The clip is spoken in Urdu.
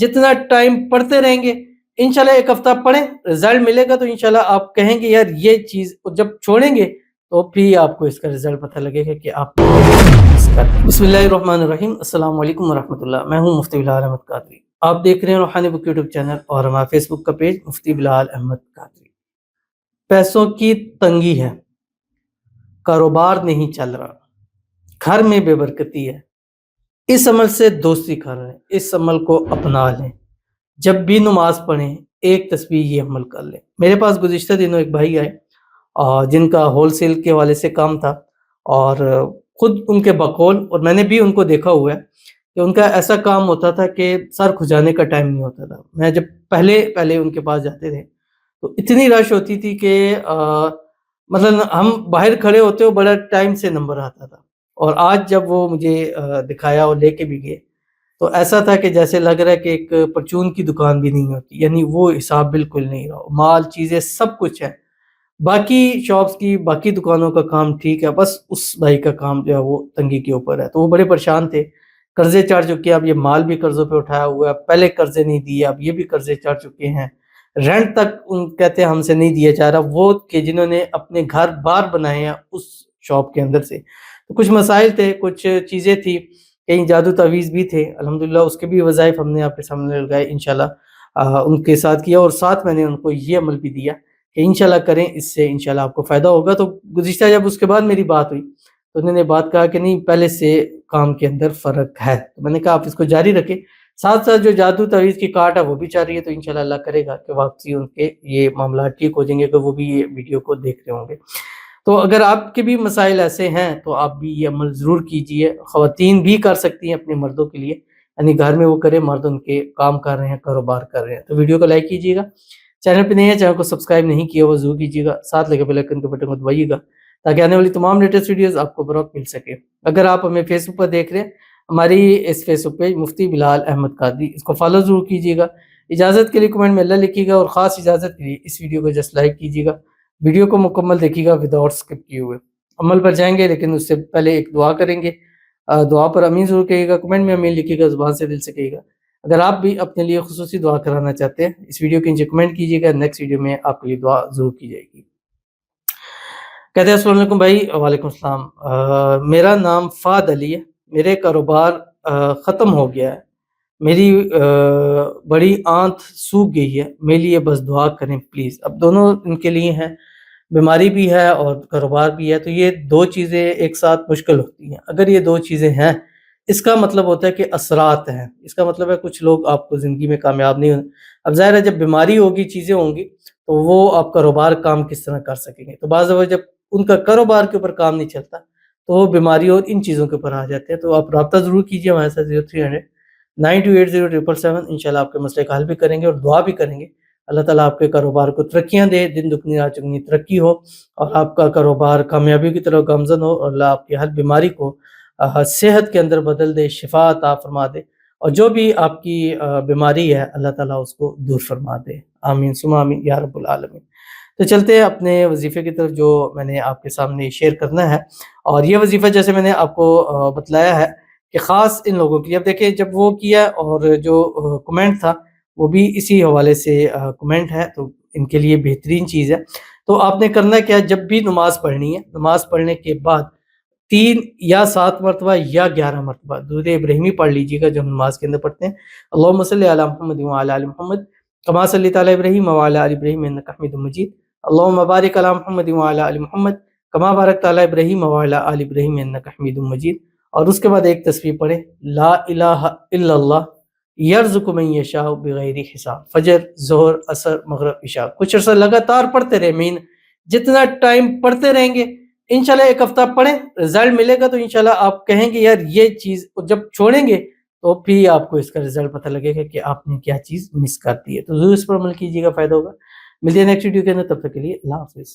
جتنا ٹائم پڑھتے رہیں گے انشاءاللہ ایک ہفتہ پڑھیں رزلٹ ملے گا تو انشاءاللہ آپ کہیں گے یار یہ چیز جب چھوڑیں گے تو پھر آپ کو اس کا رزلٹ پتہ لگے گا کہ آپ بسم اللہ الرحمن الرحیم السلام علیکم ورحمۃ اللہ. میں ہوں مفتی بلال احمد قادری. آپ دیکھ رہے ہیں روحانی بک یوٹیوب چینل اور ہمارا فیس بک کا پیج مفتی بلال احمد قادری. پیسوں کی تنگی ہے, کاروبار نہیں چل رہا, گھر میں بے برکتی ہے, اس عمل سے دوستی کر رہے ہیں, اس عمل کو اپنا لیں. جب بھی نماز پڑھیں ایک تسبیح یہ عمل کر لیں. میرے پاس گزشتہ دنوں ایک بھائی آئے جن کا ہول سیل کے حوالے سے کام تھا, اور خود ان کے بقول, اور میں نے بھی ان کو دیکھا ہوا ہے کہ ان کا ایسا کام ہوتا تھا کہ سر کھجانے کا ٹائم نہیں ہوتا تھا. میں جب پہلے ان کے پاس جاتے تھے تو اتنی رش ہوتی تھی کہ مطلب ہم باہر کھڑے ہوتے ہو بڑا ٹائم سے نمبر آتا تھا. اور آج جب وہ مجھے دکھایا اور لے کے بھی گئے تو ایسا تھا کہ جیسے لگ رہا ہے کہ ایک پرچون کی دکان بھی نہیں ہوتی, یعنی وہ حساب بالکل نہیں رہا, مال چیزیں سب کچھ ہے. باقی شاپس کی باقی دکانوں کا کام ٹھیک ہے, بس اس بھائی کا کام جو ہے وہ تنگی کے اوپر ہے. تو وہ بڑے پریشان تھے, قرضے چڑھ چکے, اب یہ مال بھی قرضوں پہ اٹھایا ہوا ہے, پہلے قرضے نہیں دیے اب یہ بھی قرضے چڑھ چکے ہیں, رینٹ تک ان کہتے ہیں ہم سے نہیں دیا جا رہا, وہ کہ جنہوں نے اپنے گھر بار بنائے ہیں اس شاپ کے اندر سے. تو کچھ مسائل تھے, کچھ چیزیں تھی, کہیں جادو تعویذ بھی تھے. الحمدللہ اس کے بھی وظائف ہم نے آپ کے سامنے لگائے, انشاءاللہ ان کے ساتھ کیا, اور ساتھ میں نے ان کو یہ عمل بھی دیا کہ انشاءاللہ کریں, اس سے انشاءاللہ آپ کو فائدہ ہوگا. تو گزشتہ جب اس کے بعد میری بات ہوئی تو انہوں نے بات کہا کہ نہیں پہلے سے کام کے اندر فرق ہے. تو میں نے کہا آپ اس کو جاری رکھیں, ساتھ ساتھ جو جادو تعویذ کی کاٹ ہے وہ بھی چل رہی ہے, تو انشاءاللہ اللہ کرے گا کہ واپسی ان کے یہ معاملات ٹھیک ہو جائیں گے, کہ وہ بھی یہ ویڈیو کو دیکھ رہے ہوں گے. تو اگر آپ کے بھی مسائل ایسے ہیں تو آپ بھی یہ عمل ضرور کیجئے. خواتین بھی کر سکتی ہیں اپنے مردوں کے لیے, یعنی گھر میں وہ کرے, مرد ان کے کام کر رہے ہیں, کاروبار کر رہے ہیں. تو ویڈیو کو لائک کیجیے گا, چینل پہ نہیں ہے چینل کو سبسکرائب نہیں کیا وہ ضرور کیجیے گا, ساتھ لگے بیل آئیکن کے بٹن کو دبائیے گا تاکہ آنے والی تمام لیٹسٹ ویڈیوز آپ کو بروقت مل سکے. اگر آپ ہمیں فیس بک پر دیکھ رہے ہیں, ہماری اس فیس بک پیج مفتی بلال احمد قادری, اس کو فالو ضرور کیجیے گا. اجازت کے لیے کمنٹ میں اللہ لکھیے گا, اور خاص اجازت کے لیے اس ویڈیو کو جسٹ لائک کیجیے گا. ویڈیو کو مکمل دیکھیے گا وداؤٹ اسکپ کیے ہوئے. عمل پر جائیں گے لیکن اس سے پہلے ایک دعا کریں گے. دعا پر امین ضرور کہیے گا, کمنٹ میں امین لکھیے گا, زبان سے دل سے کہیے گا. اگر آپ بھی اپنے لیے خصوصی دعا کرانا چاہتے ہیں اس ویڈیو کے نیچے کمنٹ کیجیے گا, نیکسٹ ویڈیو میں آپ کے لیے دعا ضرور کی جائے گی. کہتے ہیں السلام علیکم بھائی. وعلیکم السلام. میرا نام فہد علی ہے, میرے کاروبار ختم ہو گیا ہے, میری بڑی آنت سوکھ گئی ہے, میرے لیے بس دعا کریں پلیز. اب دونوں ان کے لیے ہیں, بیماری بھی ہے اور کاروبار بھی ہے, تو یہ دو چیزیں ایک ساتھ مشکل ہوتی ہیں. اگر یہ دو چیزیں ہیں اس کا مطلب ہوتا ہے کہ اثرات ہیں, اس کا مطلب ہے کچھ لوگ آپ کو زندگی میں کامیاب نہیں ہوتے. اب ظاہر ہے جب بیماری ہوگی, چیزیں ہوں گی, تو وہ آپ کاروبار کام کس طرح کر سکیں گے. تو بعض دفعہ جب ان کا کاروبار کے اوپر کام نہیں چلتا تو وہ بیماری اور ان چیزوں کے اوپر آ جاتے ہیں. تو آپ رابطہ ضرور کیجیے ہمارے ساتھ 0300 9280 انشاءاللہ آپ کے مسئلے کا حل بھی کریں گے اور دعا بھی کریں گے. اللہ تعالیٰ آپ کے کاروبار کو ترقیاں دے, دن دگنی رات چگنی ترقی ہو, اور آپ کا کاروبار کامیابی کی طرف گامزن ہو, اور اللہ آپ کی ہر بیماری کو صحت کے اندر بدل دے, شفا عطا فرما دے, اور جو بھی آپ کی بیماری ہے اللہ تعالیٰ اس کو دور فرما دے. آمین ثم آمین یا رب العالمین. تو چلتے ہیں اپنے وظیفے کی طرف جو میں نے آپ کے سامنے شیئر کرنا ہے. اور یہ وظیفہ جیسے میں نے آپ کو بتلایا ہے کہ خاص ان لوگوں کی, اب دیکھیں جب وہ کیا اور جو کمنٹ تھا وہ بھی اسی حوالے سے کمنٹ ہے, تو ان کے لیے بہترین چیز ہے. تو آپ نے کرنا کیا, جب بھی نماز پڑھنی ہے, نماز پڑھنے کے بعد 3 یا 7 مرتبہ یا 11 مرتبہ درود ابراہیمی پڑھ لیجیے گا جو ہم نماز کے اندر پڑھتے ہیں. اللہم صلی علی محمد وعلی آل محمد کما صلیت علی ابراہیم وعلی آل ابراہیم انک حمید مجید. اللہم بارک علی محمد وعلی آل محمد کما بارکت علی ابراہیم وعلی آل ابراہیم انک حمید مجید. اور اس کے بعد ایک تسبیح پڑھیں, لا الہ الا اللہ یرزق من یشاء بغیر حساب. فجر, ظہر, عصر, مغرب, عشاء کچھ عرصہ لگاتار پڑھتے رہیں. مین جتنا ٹائم پڑھتے رہیں گے انشاءاللہ ایک ہفتہ پڑھیں رزلٹ ملے گا, تو انشاءاللہ آپ کہیں گے یار یہ چیز جب چھوڑیں گے تو پھر آپ کو اس کا رزلٹ پتہ لگے گا کہ آپ نے کیا چیز مس کر دی ہے. تو ضرور اس پر عمل کیجیے گا, فائدہ ہوگا. ملتے ہیں نیکسٹ ویڈیو کے اندر, تب تک کے لیے اللہ حافظ.